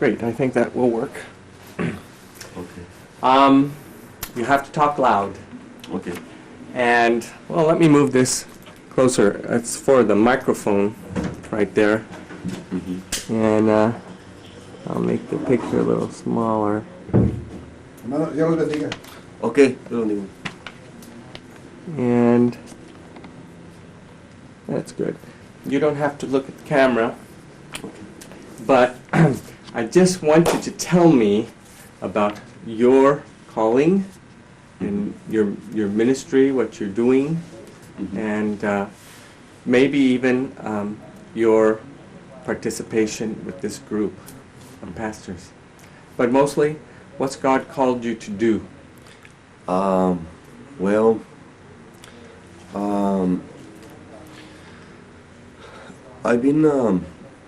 Great, I think that will work. Okay. You have to talk loud. Okay. And, well, let me move this closer. It's for the microphone right there. Mm-hmm. And I'll make the picture a little smaller. Hermano, Dios los bendiga. Okay. Dios bendiga. And that's good. You don't have to look at the camera, but I just want you to tell me about your calling and your ministry, what you're doing, Mm-hmm. and maybe even your participation with this group of pastors. But mostly, what's God called you to do? Well, I've been, the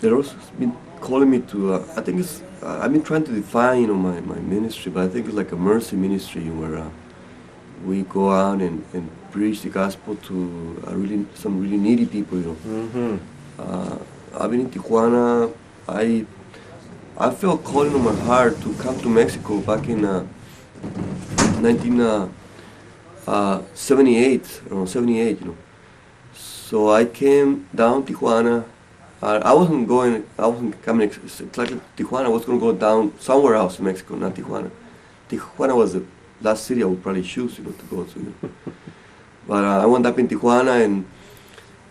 Lord's been calling me to, I think it's, I've been trying to define, my ministry, but I think it's like a mercy ministry where we go out and preach the gospel to some really needy people, Mm-hmm. I've been in Tijuana. I felt calling on my heart to come to Mexico back in 1978, around 78, So I came down Tijuana. I wasn't coming exactly to Tijuana. I was going to go down somewhere else in Mexico, not Tijuana. Tijuana was the last city I would probably choose, to go to. But I wound up in Tijuana,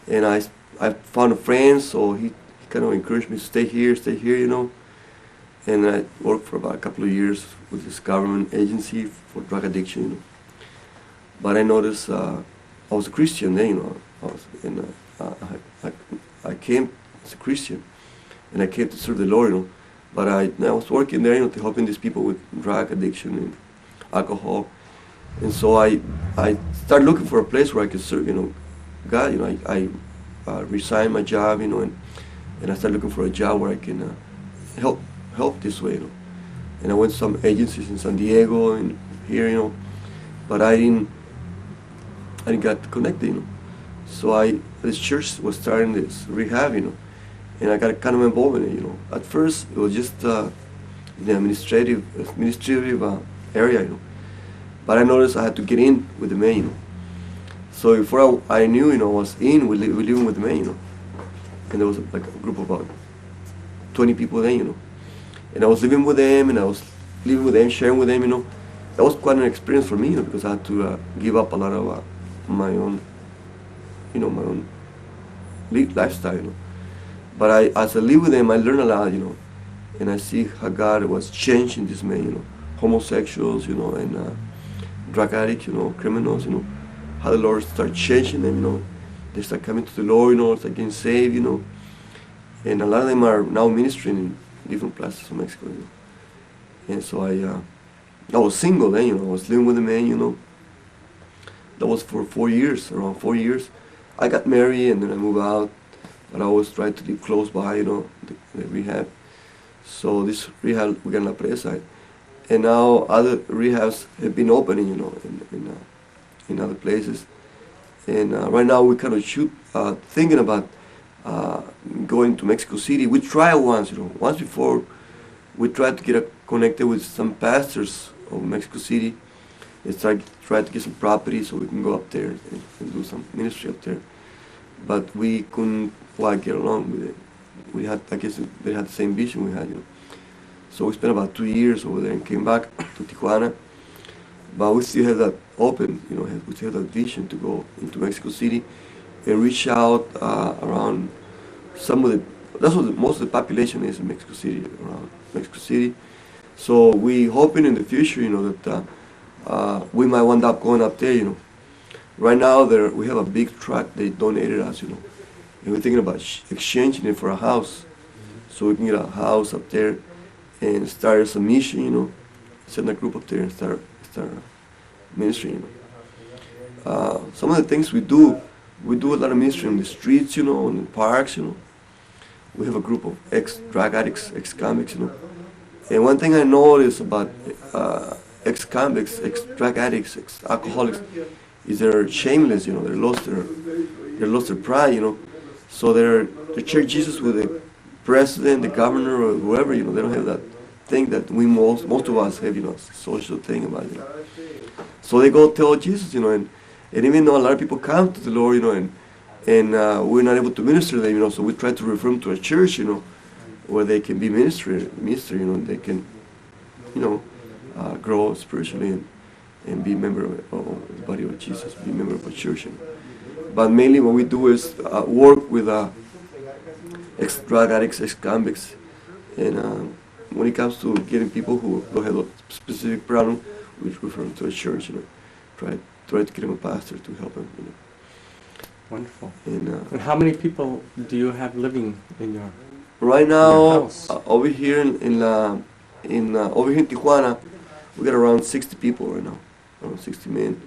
and I found a friend, so he kind of encouraged me to stay here, And I worked for about a couple of years with this government agency for drug addiction, But I noticed I was a Christian then, I came as a Christian, and I came to serve the Lord, But I was working there, to helping these people with drug addiction and alcohol. And so I started looking for a place where I could serve, God. I resigned my job, and I started looking for a job where I can help this way, And I went to some agencies in San Diego and here, but I didn't get connected, So this church was starting this rehab, and I got kind of involved in it, At first it was just the administrative area, But I noticed I had to get in with the men, So before I knew, I was in, we living with the men, And there was like a group of about 20 people then, And I was living with them, sharing with them, That was quite an experience for me, because I had to give up a lot of my own, my own lifestyle, But as I live with them, I learn a lot, And I see how God was changing these men, homosexuals, and drug addicts, criminals, How the Lord started changing them, They start coming to the Lord, start getting saved, And a lot of them are now ministering in different places of Mexico, And so I was single then, I was living with a man, That was for 4 years, around 4 years. I got married and then I moved out, but I always tried to live close by, the rehab. So this rehab, we got in La Presa, and now other rehabs have been opening, in other places. And right now we kind of thinking about going to Mexico City. We tried once before. We tried to get connected with some pastors of Mexico City. It's tried to get some property so we can go up there and do some ministry up there. But we couldn't quite get along with it. I guess they had the same vision we had, So we spent about 2 years over there and came back to Tijuana. But we still have that open, we still have that vision to go into Mexico City and reach out around that's what most of the population is in Mexico City, around Mexico City. So we hoping in the future, that we might wind up going up there, Right now we have a big tract they donated us, And we're thinking about exchanging it for a house. So we can get a house up there and start some mission, Send a group up there and start ministry, Some of the things we do a lot of ministry in the streets, in the parks, We have a group of ex-drug addicts, ex-convicts, And one thing I noticed about ex-convicts, ex-drug addicts, ex-alcoholics, is they're shameless, they lost their pride, So they share Jesus with the president, the governor, or whoever, They don't have that thing that we most of us have, social thing about it. So they go tell Jesus, and even though a lot of people come to the Lord, and we're not able to minister to them, so we try to refer them to a church, where they can be minister, they can, grow spiritually and be a member of the body of Jesus, be a member of a church. But mainly what we do is work with ex-drug addicts, ex-convicts, and when it comes to getting people who don't have a specific problem, we refer them to a church, try to get them a pastor to help them, Wonderful. And how many people do you have living in your right now, house? over here over here in Tijuana, we got around 60 people right now, around 60 men.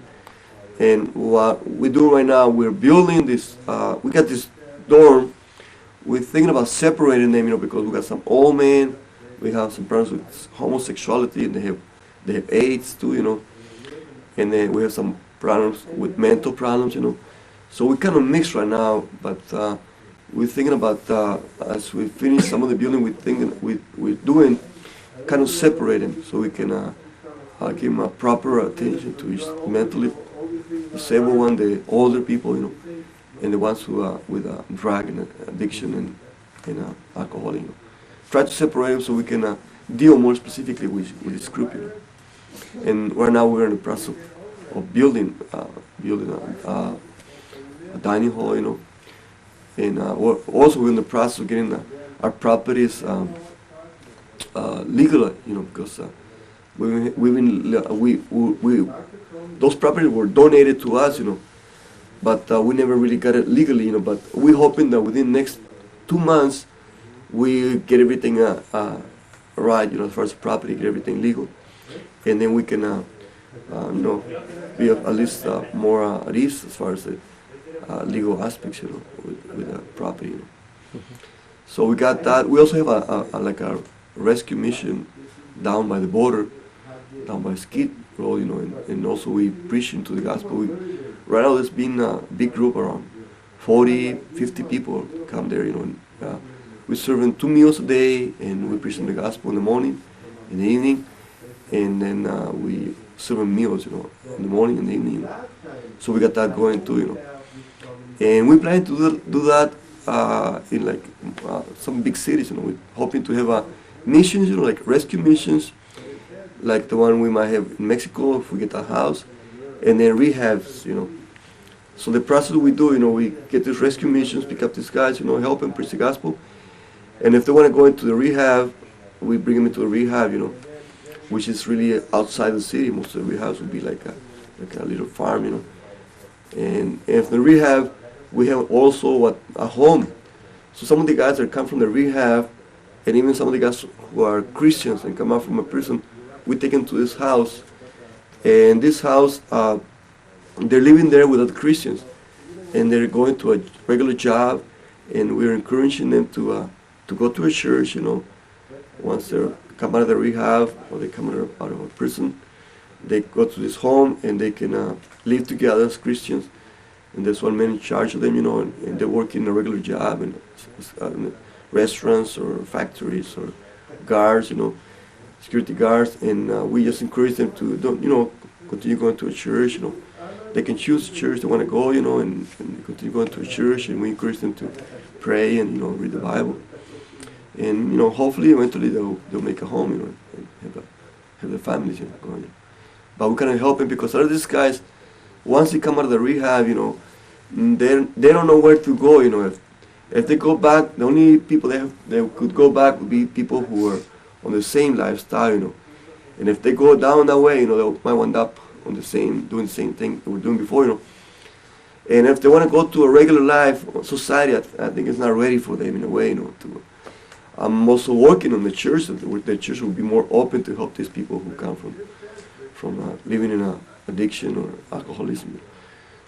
And what we do right now, we're building this. We got this dorm. We're thinking about separating them, because we got some old men. We have some problems with homosexuality, and they have AIDS too, And then we have some problems with mental problems, So we kind of mix right now, but we're thinking about as we finish some of the building, we're doing kind of separate them so we can give them a proper attention to each mentally disabled one, the older people, and the ones who are with drug and addiction and alcohol. Try to separate them so we can deal more specifically with this group. And right now we're in the process of building a dining hall, and we're also in the process of getting our properties legal, because those properties were donated to us, but we never really got it legally, but we're hoping that within the next 2 months we get everything right, as far as property, get everything legal, and then we can, be at least more at ease as far as the legal aspects, with property. So we got that. We also have a rescue mission down by the border, down by Skid Road, and also we preach into the gospel. Right now there's been a big group, around 40, 50 people come there, and we serve them 2 meals a day, and we preach the gospel in the morning, in the evening, and then we serve them meals, in the morning and the evening. So we got that going too, and we plan to do that in some big cities, we're hoping to have missions, like rescue missions, like the one we might have in Mexico if we get a house, and then rehabs, So the process we do, we get these rescue missions, pick up these guys, help them preach the gospel, and if they want to go into the rehab, we bring them into a rehab, which is really outside the city. Most of the rehabs would be like a little farm, And if the rehab, we have also a home. So some of the guys that come from the rehab, and even some of the guys who are Christians and come out from a prison, we take them to this house. And this house, they're living there without Christians, and they're going to a regular job, and we're encouraging them to go to a church, Once they come out of the rehab or they come out of a prison, they go to this home and they can live together as Christians. And there's one man in charge of them, and they work in a regular job in restaurants or factories or guards, security guards. And we just encourage them to continue going to a church. They can choose a church they want to go, and continue going to a church. And we encourage them to pray and read the Bible. And hopefully eventually they'll make a home, and have their families going. But we kind of help them because a lot of these guys, once they come out of the rehab, they don't know where to go. If they go back, the only people they could go back would be people who are on the same lifestyle. And if they go down that way, they might wind up on doing the same thing they were doing before. And if they want to go to a regular life, society, I think it's not ready for them in a way. I'm also working on the church. The church will be more open to help these people who come from living in addiction or alcoholism.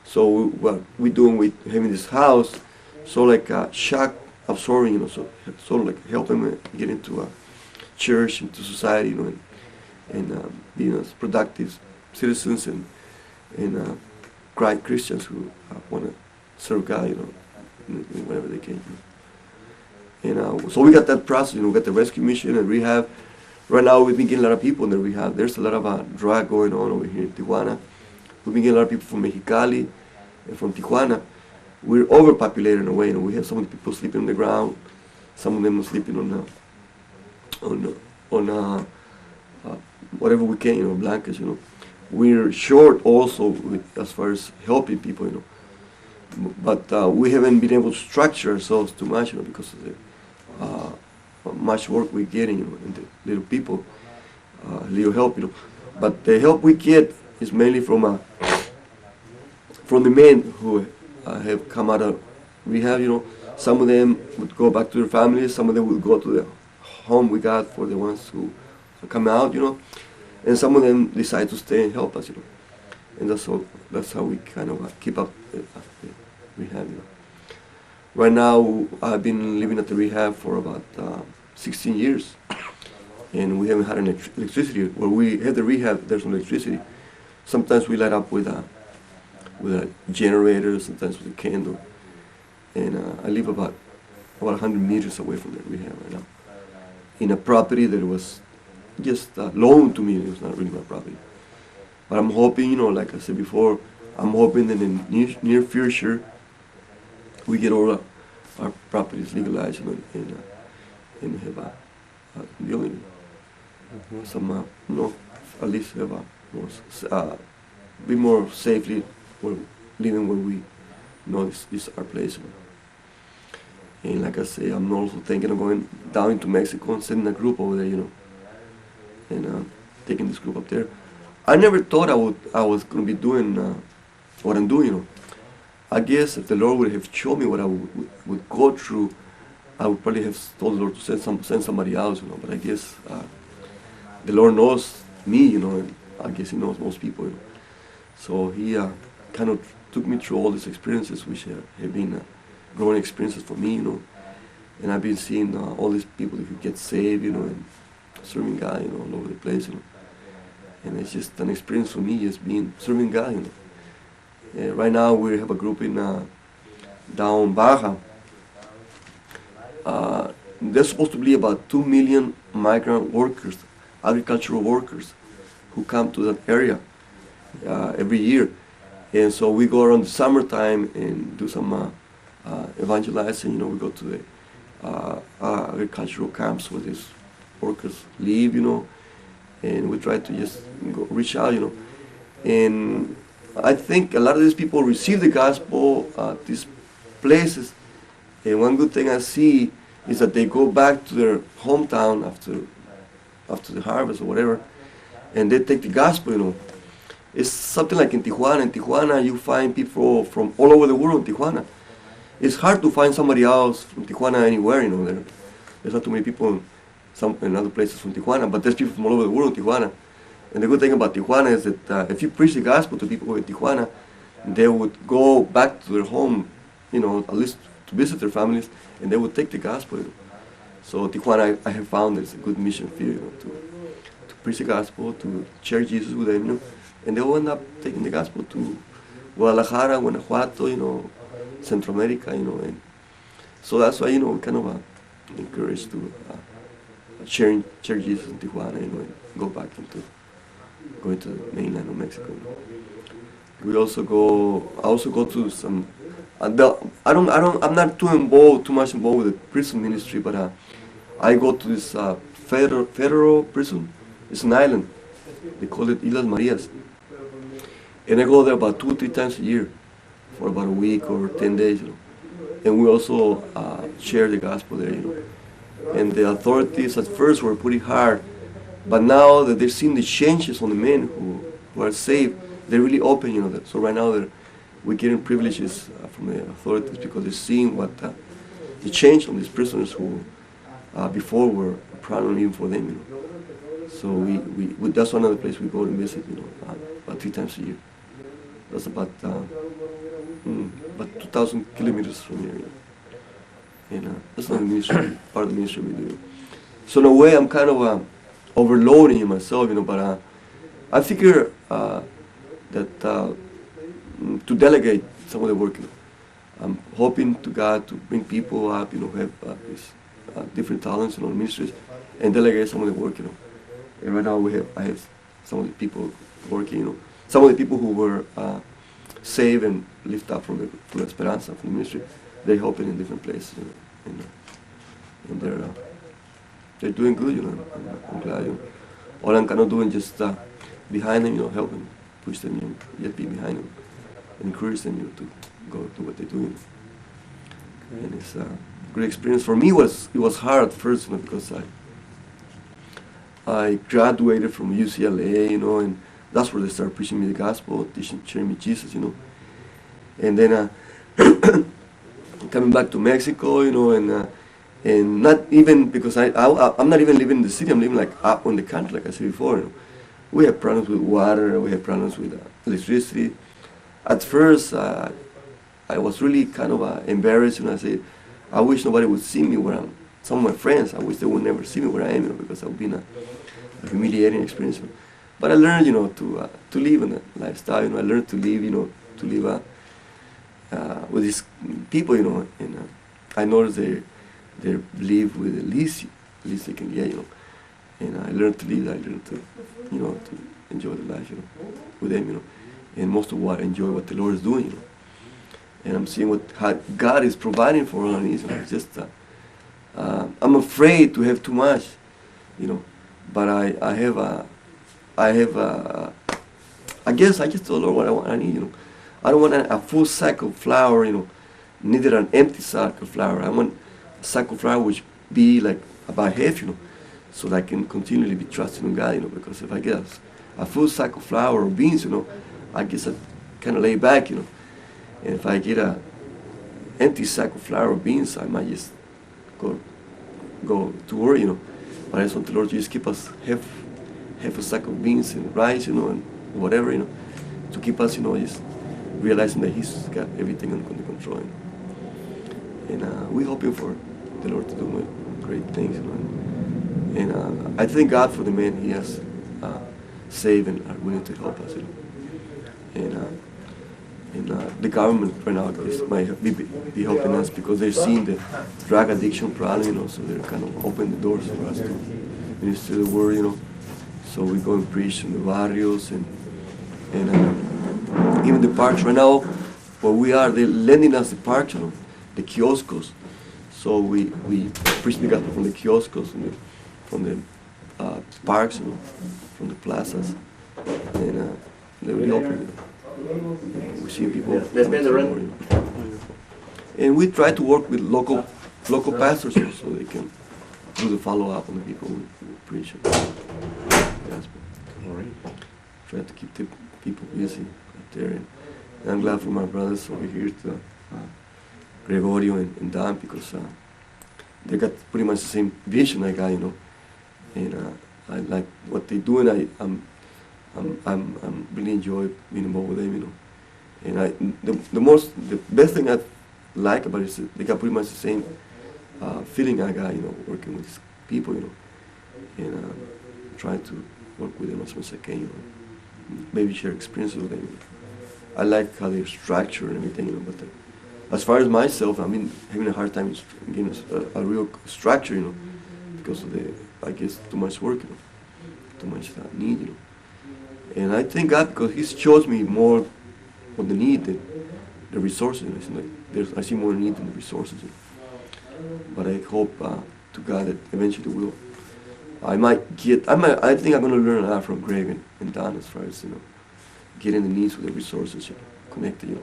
So what we're doing with having this house, so like shock absorbing, so sort of like help them get into a church, into society, and being as productive citizens and Christians who want to serve God, in whatever they can. And so we got that process, we got the rescue mission and rehab. Right now we've been getting a lot of people in the rehab. There's a lot of drug going on over here in Tijuana. We've been getting a lot of people from Mexicali and from Tijuana. We're overpopulated in a way. You know, we have some of the people sleeping on the ground, some of them are sleeping on whatever we can, you know, blankets. You know, we're short also as far as helping people. You know, but we haven't been able to structure ourselves too much, you know, because of the much work we're getting, you know, and the little people, little help, you know. But the help we get is mainly from the men who have come out of rehab, you know. Some of them would go back to their families, some of them would go to the home we got for the ones who come out, you know. And some of them decide to stay and help us, you know. And that's how we kind of keep up the rehab, you know. Right now, I've been living at the rehab for about 16 years, and we haven't had any electricity. Where we had the rehab, there's no electricity. Sometimes we light up with a generator, sometimes with a candle. And I live about 100 meters away from the rehab right now, in a property that was just loaned to me. It was not really my property. But I'm hoping, you know, like I said before, I'm hoping that in the near future, we get all our properties legalized, you know, and have a building. Some, you know, at least have a be more safely living where we know this is our place. You know. And like I say, I'm also thinking of going down into Mexico and sending a group over there, you know, and taking this group up there. I never thought I was going to be doing what I'm doing, you know. I guess if the Lord would have shown me what I would go through, I would probably have told the Lord to send somebody else, you know. But I guess the Lord knows me, you know, and I guess He knows most people, you know. So He kind of took me through all these experiences, which have been growing experiences for me, you know. And I've been seeing all these people who get saved, you know, and serving God, you know, all over the place, you know. And it's just an experience for me, just being serving God, you know. Right now we have a group in down Baja. There's supposed to be about 2 million migrant workers, agricultural workers, who come to that area every year. And so we go around the summertime and do some evangelizing. You know, we go to the agricultural camps where these workers live, you know, and we try to just reach out, you know. And I think a lot of these people receive the gospel at these places, and one good thing I see is that they go back to their hometown after the harvest or whatever, and they take the gospel, you know. It's something like in Tijuana. In Tijuana, you find people from all over the world in Tijuana. It's hard to find somebody else from Tijuana anywhere, you know. There's not too many people in other places from Tijuana, but there's people from all over the world in Tijuana. And the good thing about Tijuana is that if you preach the gospel to people in Tijuana, they would go back to their home, you know, at least to visit their families, and they would take the gospel. You know. So Tijuana, I have found it's a good mission field, you know, to preach the gospel, to share Jesus with them, you know, and they will end up taking the gospel to Guadalajara, Guanajuato, you know, Central America, you know, and so that's why, you know, we kind of encouraged to share Jesus in Tijuana, you know, and go back into going to the mainland of Mexico. I also go to some. I'm not too much involved with the prison ministry, but I go to this federal prison. It's an island. They call it Islas Marias, and I go there about 2 or 3 times a year for about a week or 10 days. You know, and we also share the gospel there. You know, and the authorities at first were pretty hard. But now that they've seen the changes on the men who are saved, they're really open, you know. So right now we're getting privileges from the authorities because they're seeing what the change on these prisoners who before were a problem even for them, you know. So that's another place we go and visit, you know, about 3 times a year. That's about 2,000 kilometers from here, you know. And that's not the ministry, part of the ministry we do. So in a way, I'm kind of overloading myself, you know, but I figure that to delegate some of the work, you know. I'm hoping to God to bring people up, you know, who have these different talents, you know, ministries, and delegate some of the work, you know. And right now I have some of the people working, you know, some of the people who were saved and lifted up from the Esperanza, from the ministry, they're helping in different places, you know, and they're doing good, you know. I'm glad, you know. All I'm kind of doing just behind them, you know, help them, push them, you know, yet be behind them, and encourage them, you know, to go do what they're doing. And it's a great experience for me. It was hard at first, you know, because I graduated from UCLA, you know, and that's where they started preaching me the gospel, sharing me Jesus, you know. And then coming back to Mexico, you know, and not even because I'm not even living in the city. I'm living like up on the country, like I said before. You know. We have problems with water. We have problems with electricity. At first, I was really kind of embarrassed, and I said, I wish nobody would see me where I'm. Some of my friends, I wish they would never see me where I am, you know, because it would be a humiliating experience. You know. But I learned, you know, to live in that lifestyle. You know, I learned to live, you know, to live with these people, you know, and I noticed they live with the least they can get, you know. And I learned to live. I learned to, you know, to enjoy the life, you know, with them, you know. And most of what I enjoy, what the Lord is doing, you know. And I'm seeing how God is providing for all our needs. You know. It's just I'm afraid to have too much, you know. But I guess I just told the Lord what I need, you know. I don't want a full sack of flour, you know, neither an empty sack of flour. I want a sack of flour which be like about half, you know, so that I can continually be trusting in God, you know, because if I get a full sack of flour or beans, you know, I guess I kind of lay back, you know. And if I get a empty sack of flour or beans, I might just go to work, you know. But I just want the Lord to just keep us half a sack of beans and rice, you know, and whatever, you know, to keep us, you know, just realizing that He's got everything under control. You know? And we're hoping for the Lord to do great things, you know. And I thank God for the men He has saved and are willing to help us, you know. And the government right now might be helping us because they're seeing the drug addiction problem, you know, so they're kind of opening the doors for us to minister the word, you know. So we go and preach in the barrios and even the parks right now where we are, they're lending us the parks, you know, the kioscos. So we preach the gospel from the kioscos, and from the parks, you know, from the plazas, and they're really open. You know. We see people. Let's bend the run. You know. And we try to work with local pastors, you know, so they can do the follow up on the people we preach the gospel. All right. Try to keep the people busy up there. And I'm glad for my brothers over here, to Gregorio and Dan, because they got pretty much the same vision I got, you know. And I like what they do, and I'm really enjoy being involved with them, you know. And the best thing I like about it is that they got pretty much the same feeling I got, you know, working with these people, you know, and trying to work with them as much as I can, you know. Maybe share experiences with them. You know. I like how they're structured and everything, you know. But as far as myself, I've been having a hard time getting a real structure, you know, because of I guess, too much work, you know, too much need, you know. And I thank God because He shows me more of the need than the resources. You know. It's like I see more need than the resources. You know. But I hope to God that eventually will. I think I'm going to learn a lot from Greg and Don as far as, you know, getting the needs with the resources, you know, connected, you know,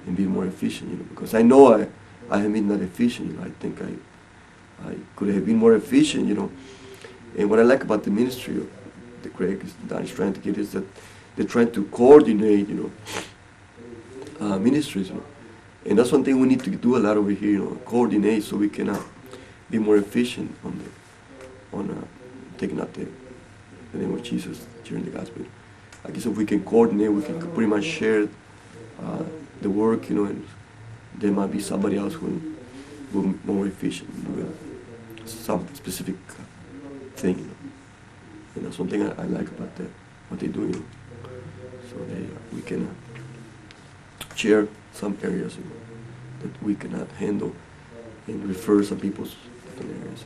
and being more efficient, you know, because I know I have been not efficient, you know. I think I could have been more efficient, you know. And what I like about the ministry of the Greg and Don is trying to get is that they're trying to coordinate, you know, ministries, you know. And that's one thing we need to do a lot over here, you know, coordinate so we can be more efficient on taking out the name of Jesus during the gospel. I guess if we can coordinate, we can pretty much share the work, you know, and there might be somebody else who will be more efficient with some specific thing, you know. And that's something I like about what they do, you know. So we can share some areas, you know, that we cannot handle and refer some people's different areas.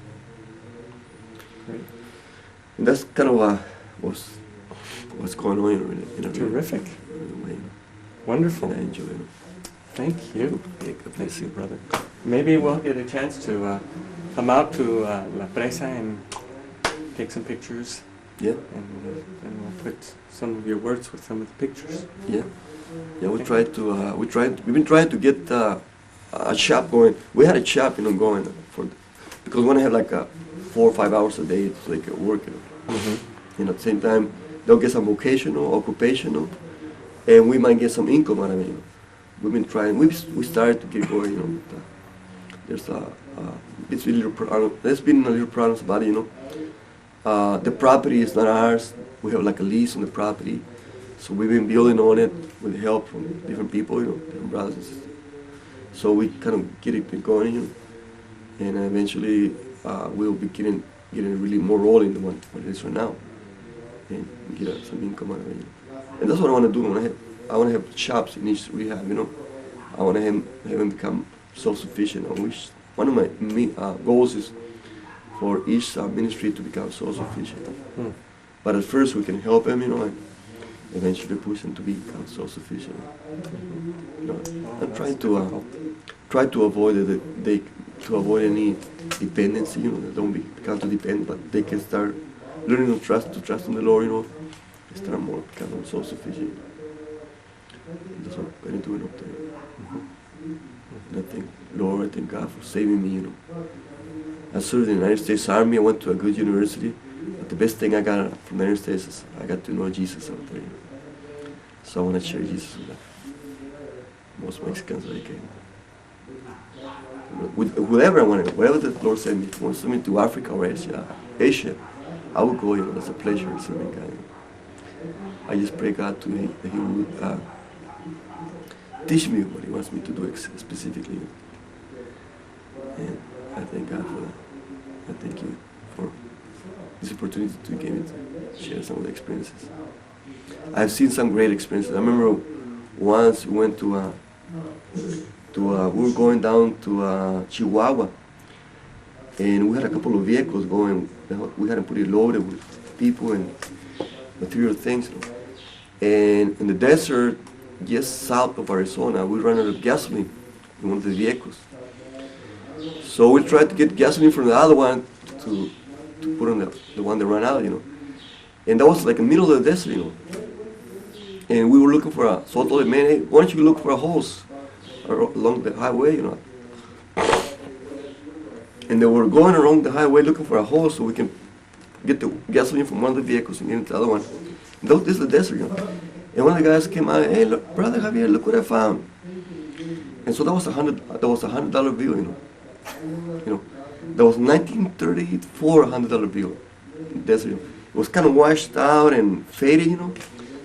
Great. And that's kind of what's going on in a Terrific. real way. Wonderful. And I enjoy it. Thank you. Yeah, God Thank bless you, you. brother. Maybe we'll get a chance to come out to La Presa and take some pictures, Yeah, and we'll put some of your words with some of the pictures. yeah. Yeah, we've been trying to get a shop going. We had a shop, going because we want to have like 4 or 5 hours a day so they can work, Mm-hmm. And at the same time, they'll get some vocational, occupational, and we might get some income out of it. We've been trying. We started to get going. But, there's there's been a little problems about it. The property is not ours. We have like a lease on the property, so we've been building on it with help from different people, different brothers and sisters. So we kind of get it going, and eventually we'll be getting really more rolling than what it is right now, and get some income out of it. And that's what I want to do. I want to have shops in each rehab. I want to have them become self-sufficient. One of my goals is for each ministry to become self-sufficient. Mm. But at first we can help them, and eventually push them to become self-sufficient. I'm trying to avoid avoid any dependency. They don't become too dependent, but they can start learning to trust in the Lord. And start more becoming self-sufficient. That's what I'm doing up there. And I thank God for saving me. I served in the United States Army. I went to a good university. But the best thing I got from the United States is I got to know Jesus out there. So I want to share Jesus with most Mexicans that I can. With whoever I wanted, wherever the Lord sent me. If He wants to send me to Africa or Asia, I would go. That's a pleasure serving God. I just pray God that He would teach me what He wants me to do specifically. And I thank God for that. I thank you for this opportunity to give me to share some of the experiences. I've seen some great experiences. I remember once we went we were going down to Chihuahua, and we had a couple of vehicles going. We had to put it loaded with people and material things. And in the desert, just south of Arizona, we ran out of gasoline in one of the vehicles. So we tried to get gasoline from the other one to put on the one that ran out, And that was like in the middle of the desert, And we were looking so I told the man, hey, why don't you look for a hose along the highway, And they were going along the highway looking for a hose so we can get the gasoline from one of the vehicles and get into the other one. And this is the desert, And one of the guys came out, hey, look, Brother Javier, look what I found. And so that was $100 bill, That was 1934 $100 bill. Desert. It was kind of washed out and faded,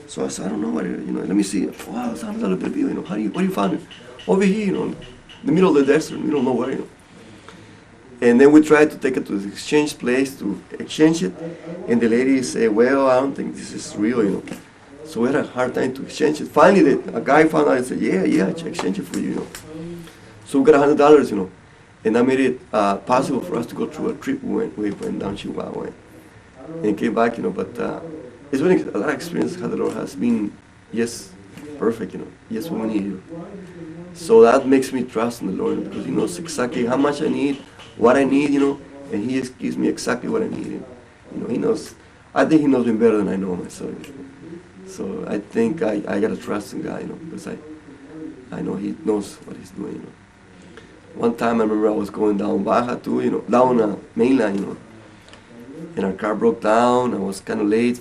So I said, I don't know what let me see. Wow, it's $100 bill, Where do you find it? Over here, in the middle of the desert, we don't know where, And then we tried to take it to the exchange place to exchange it, and the lady said, well, I don't think this is real, So we had a hard time to exchange it. Finally, a guy found out and said, yeah, I exchange it for you, So we got $100, And that made it possible for us to go through a trip. We went down Chihuahua and came back, But it's been a lot of experience how the Lord has been, perfect, Yes, when we need you. So that makes me trust in the Lord because He knows exactly how much I need, what I need, and He just gives me exactly what I need. He knows. I think He knows me better than I know myself. So I think I gotta trust in God, because I know He knows what He's doing. One time I remember I was going down Baja too, down mainland, and our car broke down. I was kind of late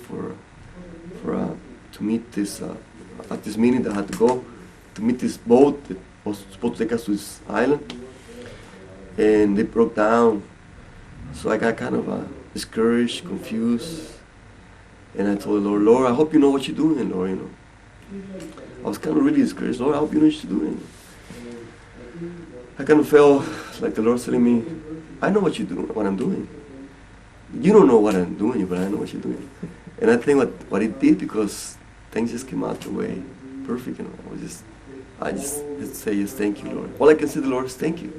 to meet this at this meeting that I had to go to meet this boat that was supposed to take us to this island, and it broke down. So I got kind of discouraged, confused, and I told the Lord, I hope you know what you're doing, Lord. I was kind of really discouraged. Lord, I hope you know what you're doing. I kind of felt like the Lord telling me, I know what you're doing, what I'm doing. You don't know what I'm doing, but I know what you're doing. And I think what it did, because things just came out the way perfect, I just say thank you, Lord. All I can say to the Lord is thank you.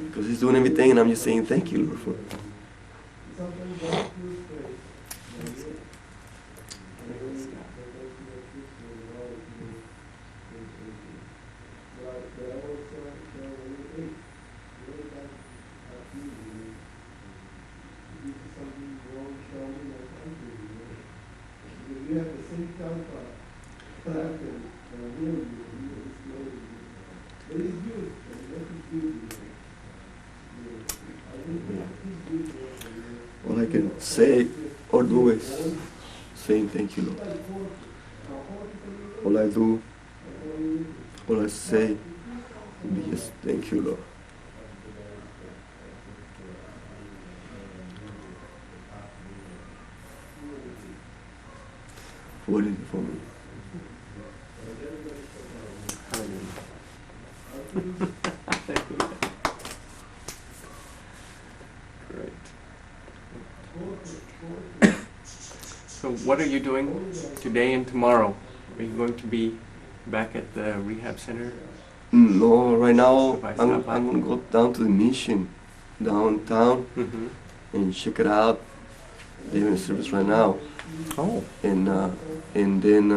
Because He's doing everything, and I'm just saying thank you, Lord. All I can say or do is saying thank you, Lord. All I do, all I say will be just thank you, Lord. What is it for me? Great. So what are you doing today and tomorrow? Are you going to be back at the rehab center? No, right now If I I'm stop by? gonna go down to the mission downtown Mm-hmm. and check it out. They're in service right now, Oh. and then